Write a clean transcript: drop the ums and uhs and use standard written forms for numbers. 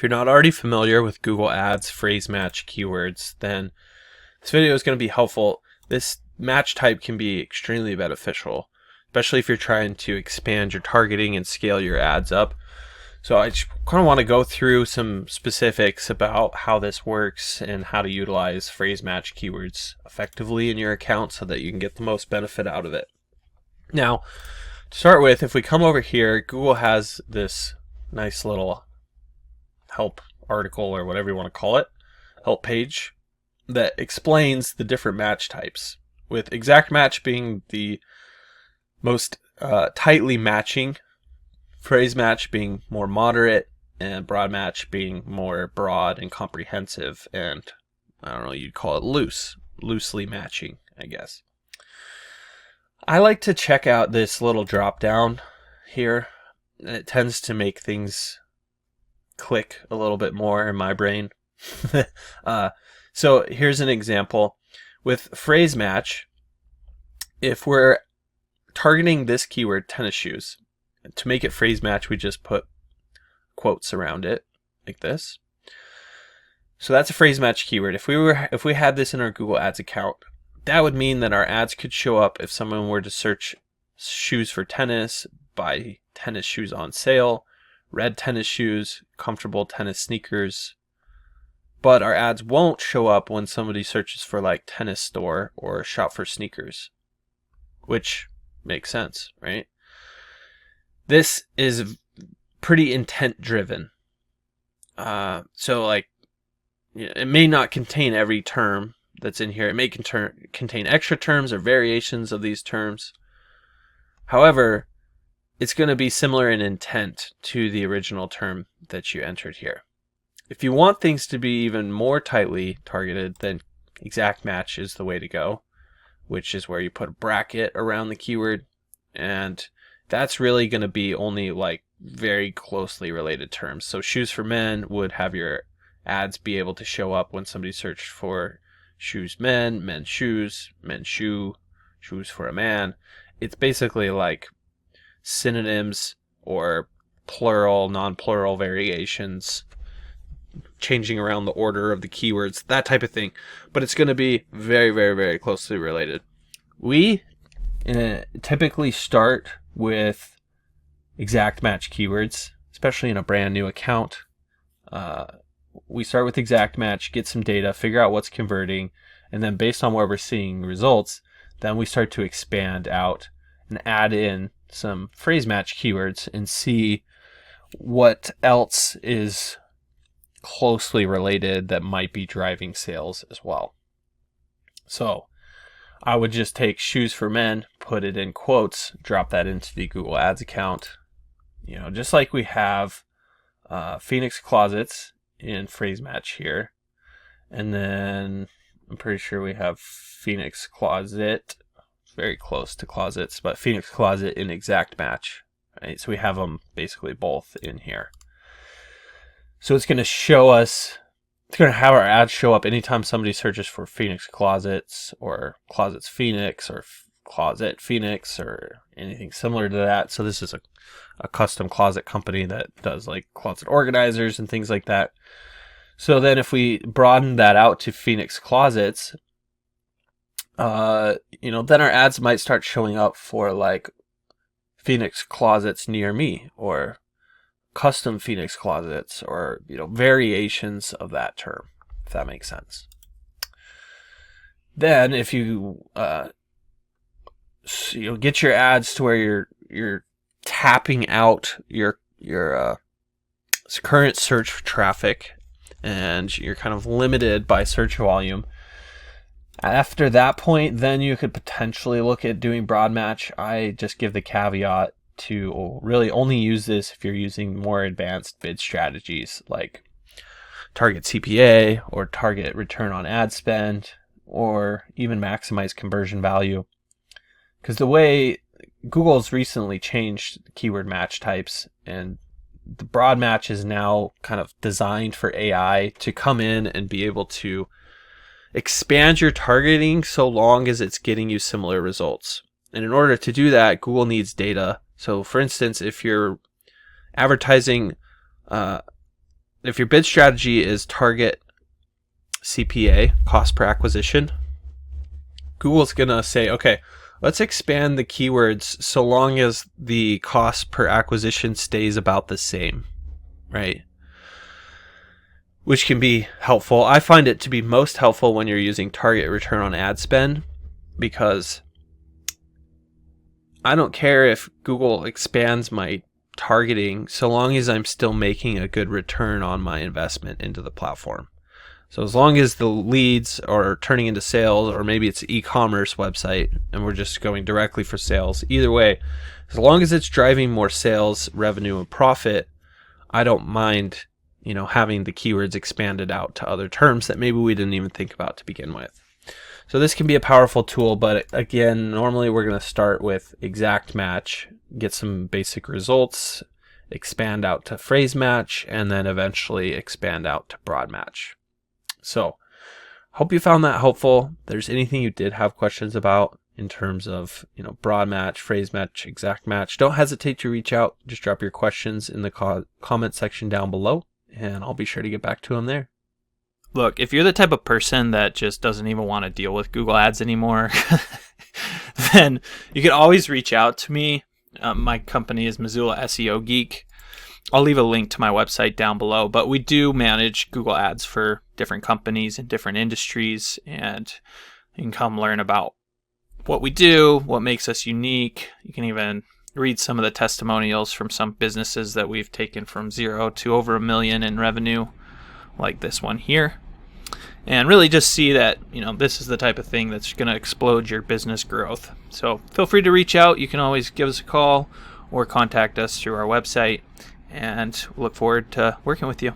you're not already familiar with Google Ads phrase match keywords, then this video is going to be helpful. This match type can be extremely beneficial, especially if you're trying to expand your targeting and scale your ads up. So I just kind of want to go through some specifics about how this works and how to utilize phrase match keywords effectively in your account so that you can get the most benefit out of it. Now, to start with, if we come over here, Google has this nice little help article, or whatever you want to call it, help page that explains the different match types, with exact match being the most tightly matching, phrase match being more moderate, and broad match being more broad and comprehensive, and I don't know, you'd call it loosely matching, I guess. I like to check out this little drop down here. It tends to make things click a little bit more in my brain. So here's an example. With phrase match, if we're targeting this keyword, tennis shoes, to make it phrase match, we just put quotes around it like this. So that's a phrase match keyword. If we had this in our Google Ads account, that would mean that our ads could show up if someone were to search shoes for tennis, buy tennis shoes on sale, red tennis shoes, comfortable tennis sneakers. But our ads won't show up when somebody searches for like tennis store or shop for sneakers, which makes sense, right? This is pretty intent driven. So like, it may not contain every term that's in here. It may contain extra terms or variations of these terms. However, it's going to be similar in intent to the original term that you entered here. If you want things to be even more tightly targeted, then exact match is the way to go, which is where you put a bracket around the keyword, and that's really going to be only like very closely related terms. So shoes for men would have your ads be able to show up when somebody searched for shoes men, men's shoes, men's shoe, shoes for a man. It's basically like synonyms or plural, non-plural variations, changing around the order of the keywords, that type of thing. But it's going to be very, very, very closely related. We typically start with exact match keywords, especially in a brand new account. We start with exact match, get some data, figure out what's converting, and then based on where we're seeing results, then we start to expand out and add in some phrase match keywords and see what else is closely related that might be driving sales as well. So I would just take shoes for men, put it in quotes, drop that into the Google Ads account. Just like we have Phoenix closets in phrase match here. And then I'm pretty sure we have Phoenix closet, very close to closets, but Phoenix closet in exact match, right? So we have them basically both in here. So it's going to show us, it's going to have our ads show up anytime somebody searches for Phoenix closets or closets Phoenix or closet Phoenix or anything similar to that. So this is a custom closet company that does like closet organizers and things like that. So then if we broaden that out to Phoenix closets, then our ads might start showing up for like Phoenix closets near me or custom Phoenix closets or, variations of that term, if that makes sense. Then if you, get your ads to where you're tapping out your current search traffic and you're kind of limited by search volume. After that point, then you could potentially look at doing broad match. I just give the caveat to really only use this if you're using more advanced bid strategies like target CPA or target return on ad spend or even maximize conversion value. Because the way Google's recently changed keyword match types, and the broad match is now kind of designed for AI to come in and be able to expand your targeting so long as it's getting you similar results. And in order to do that, Google needs data. So for instance, if you're advertising if your bid strategy is target CPA, cost per acquisition, Google's going to say, okay, let's expand the keywords so long as the cost per acquisition stays about the same, right? Which can be helpful. I find it to be most helpful when you're using target return on ad spend, because I don't care if Google expands my targeting so long as I'm still making a good return on my investment into the platform. So as long as the leads are turning into sales, or maybe it's an e-commerce website and we're just going directly for sales, either way, as long as it's driving more sales, revenue, and profit, I don't mind, having the keywords expanded out to other terms that maybe we didn't even think about to begin with. So this can be a powerful tool, but again, normally we're going to start with exact match, get some basic results, expand out to phrase match, and then eventually expand out to broad match. So hope you found that helpful. If there's anything you did have questions about in terms of, broad match, phrase match, exact match, don't hesitate to reach out. Just drop your questions in the comment section down below, and I'll be sure to get back to them there. Look, if you're the type of person that just doesn't even want to deal with Google Ads anymore, then you can always reach out to me. My company is Missoula SEO Geek. I'll leave a link to my website down below, but we do manage Google Ads for different companies in different industries, and you can come learn about what we do, what makes us unique. You can even read some of the testimonials from some businesses that we've taken from 0 to over $1 million in revenue, like this one here. And really just see that, this is the type of thing that's going to explode your business growth. So feel free to reach out. You can always give us a call or contact us through our website, and look forward to working with you.